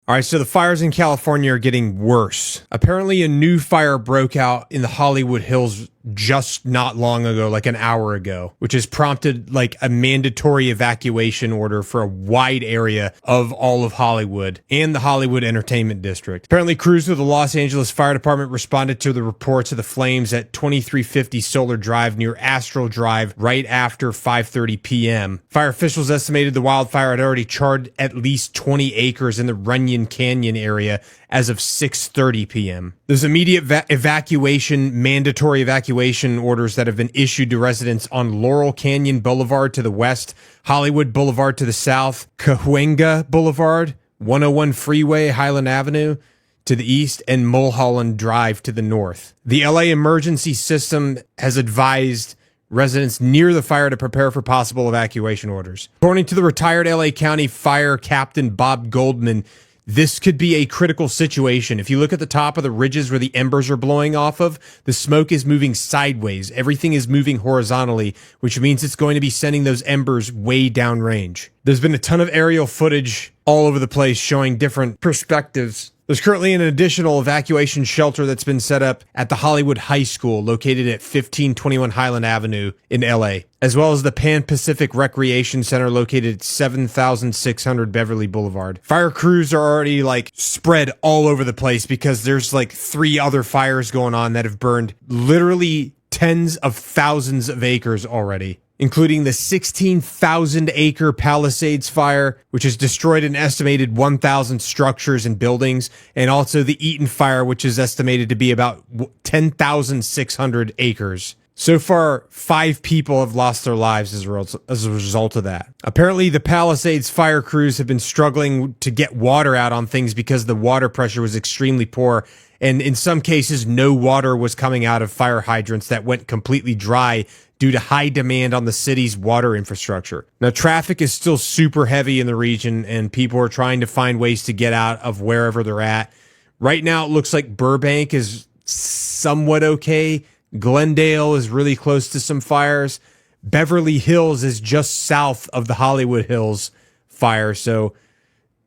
All right, so the fires in California are getting worse. Apparently, a new fire broke out in the Hollywood Hills just not long ago, like an hour ago, which has prompted like a mandatory evacuation order for a wide area of all of Hollywood and the Hollywood Entertainment District. Apparently, crews of the Los Angeles Fire Department responded to the reports of the flames at 2350 Solar Drive near Astral Drive right after 5:30 p.m. Fire officials estimated the wildfire had already charred at least 20 acres in the Runyon Canyon area as of 6:30 p.m. There's immediate mandatory evacuation orders that have been issued to residents on Laurel Canyon Boulevard to the west, Hollywood Boulevard to the south, Cahuenga Boulevard, 101 Freeway, Highland Avenue to the east, and Mulholland Drive to the north. The LA emergency system has advised residents near the fire to prepare for possible evacuation orders. According to the retired LA County Fire Captain Bob Goldman, this could be a critical situation. If you look at the top of the ridges where the embers are blowing off of, the smoke is moving sideways. Everything is moving horizontally, which means it's going to be sending those embers way downrange. There's been a ton of aerial footage all over the place showing different perspectives. There's currently an additional evacuation shelter that's been set up at the Hollywood High School located at 1521 Highland Avenue in LA, as well as the Pan Pacific Recreation Center located at 7600 Beverly Boulevard. Fire crews are already like spread all over the place because there's like 3 other fires going on that have burned literally tens of thousands of acres already, including the 16,000 acre Palisades fire, which has destroyed an estimated 1,000 structures and buildings, and also the Eaton fire, which is estimated to be about 10,600 acres. So far, 5 people have lost their lives as a result of that. Apparently, the Palisades fire crews have been struggling to get water out on things because the water pressure was extremely poor, and in some cases, no water was coming out of fire hydrants that went completely dry due to high demand on the city's water infrastructure. Now, traffic is still super heavy in the region, and people are trying to find ways to get out of wherever they're at. Right now, it looks like Burbank is somewhat okay. Glendale is really close to some fires. Beverly Hills is just south of the Hollywood Hills fire. So,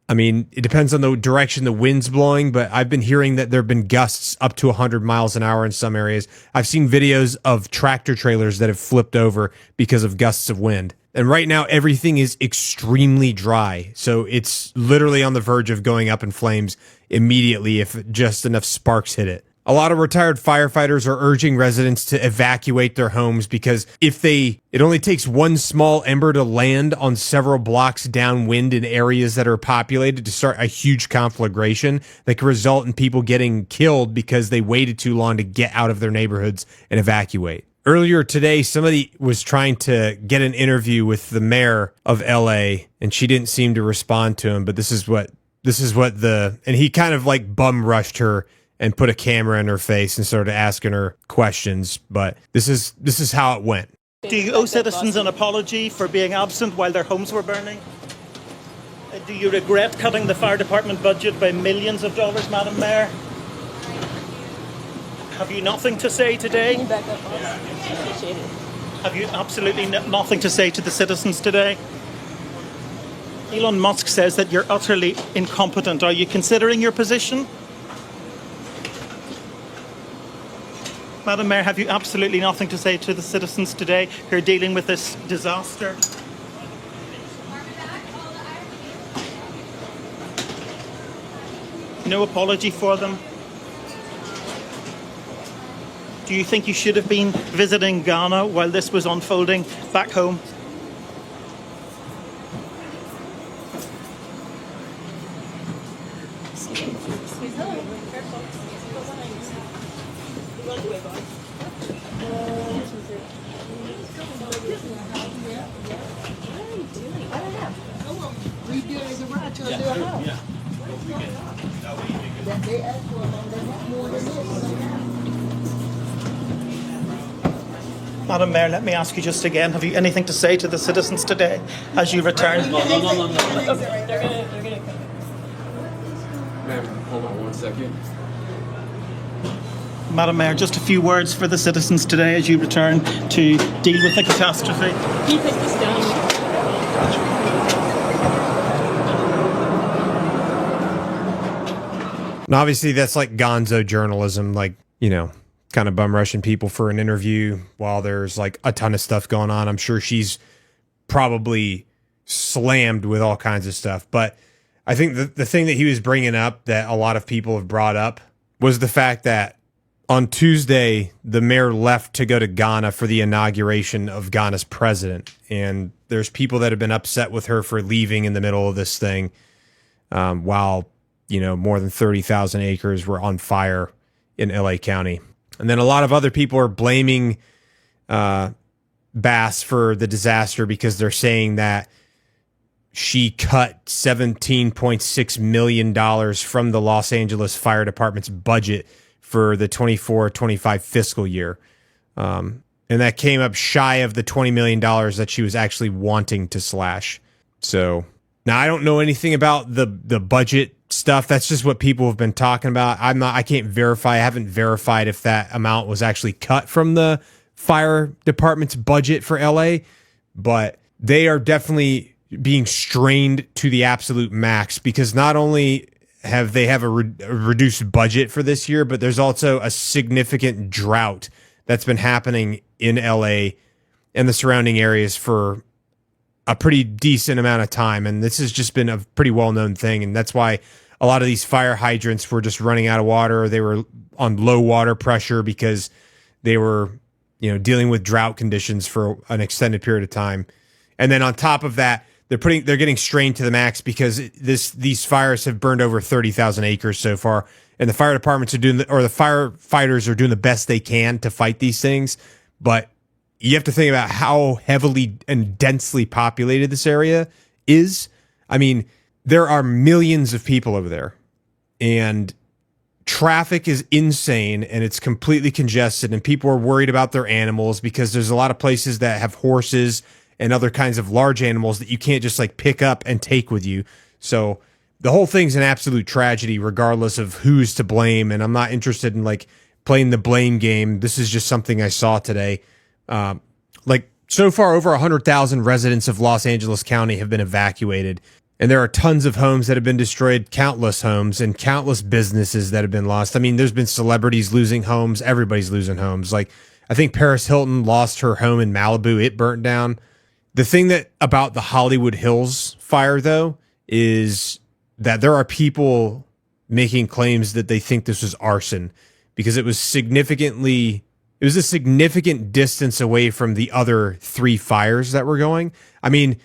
I mean, it depends on the direction the wind's blowing, but I've been hearing that there have been gusts up to 100 miles an hour in some areas. I've seen videos of tractor trailers that have flipped over because of gusts of wind. And right now, everything is extremely dry. So it's literally on the verge of going up in flames immediately if just enough sparks hit it. A lot of retired firefighters are urging residents to evacuate their homes because it only takes one small ember to land on several blocks downwind in areas that are populated to start a huge conflagration that could result in people getting killed because they waited too long to get out of their neighborhoods and evacuate. Earlier today, somebody was trying to get an interview with the mayor of LA, and she didn't seem to respond to him, but and he kind of like bum rushed her and put a camera in her face and started asking her questions. But this is how it went. Do you owe citizens an apology for being absent while their homes were burning? Do you regret cutting the fire department budget by millions of dollars, Madam Mayor? Have you nothing to say today? Can you back up? Appreciate it. Have you absolutely nothing to say to the citizens today? Elon Musk says that you're utterly incompetent. Are you considering your position? Madam Mayor, have you absolutely nothing to say to the citizens today who are dealing with this disaster? No apology for them? Do you think you should have been visiting Ghana while this was unfolding back home? Madam Mayor, let me ask you just again, have you anything to say to the citizens today as you return? No. They're gonna Ma'am, hold on 1 second. Madam Mayor, just a few words for the citizens today as you return to deal with the catastrophe. Can you take this down? And obviously that's like gonzo journalism, like, you know, kind of bum rushing people for an interview while there's like a ton of stuff going on. I'm sure she's probably slammed with all kinds of stuff. But I think the thing that he was bringing up that a lot of people have brought up was the fact that on Tuesday, the mayor left to go to Ghana for the inauguration of Ghana's president. And there's people that have been upset with her for leaving in the middle of this thing while, you know, more than 30,000 acres were on fire in LA County. And then a lot of other people are blaming Bass for the disaster because they're saying that she cut $17.6 million from the Los Angeles Fire Department's budget for the 24-25 fiscal year. And that came up shy of the $20 million that she was actually wanting to slash. So now I don't know anything about the budget stuff. That's just what people have been talking about. I can't verify. I haven't verified if that amount was actually cut from the fire department's budget for LA, but they are definitely being strained to the absolute max because not only have they have a reduced budget for this year, but there's also a significant drought that's been happening in LA and the surrounding areas for a pretty decent amount of time. And this has just been a pretty well-known thing. And that's why a lot of these fire hydrants were just running out of water. They were on low water pressure because they were, you know, dealing with drought conditions for an extended period of time. And then on top of that, they're getting strained to the max because these fires have burned over 30,000 acres so far, and the fire departments are the firefighters are doing the best they can to fight these things. But you have to think about how heavily and densely populated this area is. I mean, there are millions of people over there, and traffic is insane, and it's completely congested, and people are worried about their animals because there's a lot of places that have horses and other kinds of large animals that you can't just like pick up and take with you. So the whole thing's an absolute tragedy, regardless of who's to blame. And I'm not interested in like playing the blame game. This is just something I saw today. Like so far, over 100,000 residents of Los Angeles County have been evacuated. And there are tons of homes that have been destroyed, countless homes and countless businesses that have been lost. I mean, there's been celebrities losing homes. Everybody's losing homes. Like I think Paris Hilton lost her home in Malibu. It burnt down. The thing that about the Hollywood Hills fire, though, is that there are people making claims that they think this was arson because it was a significant distance away from the other three fires that were going. I mean,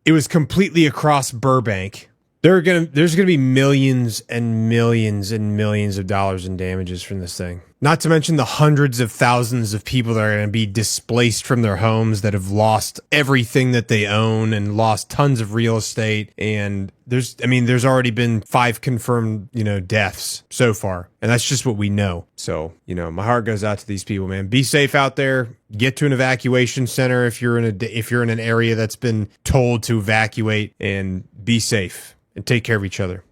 it was completely across Burbank. There's going to be millions and millions and millions of dollars in damages from this thing. Not to mention the hundreds of thousands of people that are going to be displaced from their homes that have lost everything that they own and lost tons of real estate. And there's already been 5 confirmed, deaths so far. And that's just what we know. So, my heart goes out to these people, man. Be safe out there. Get to an evacuation center if you're in an area that's been told to evacuate, and be safe and take care of each other.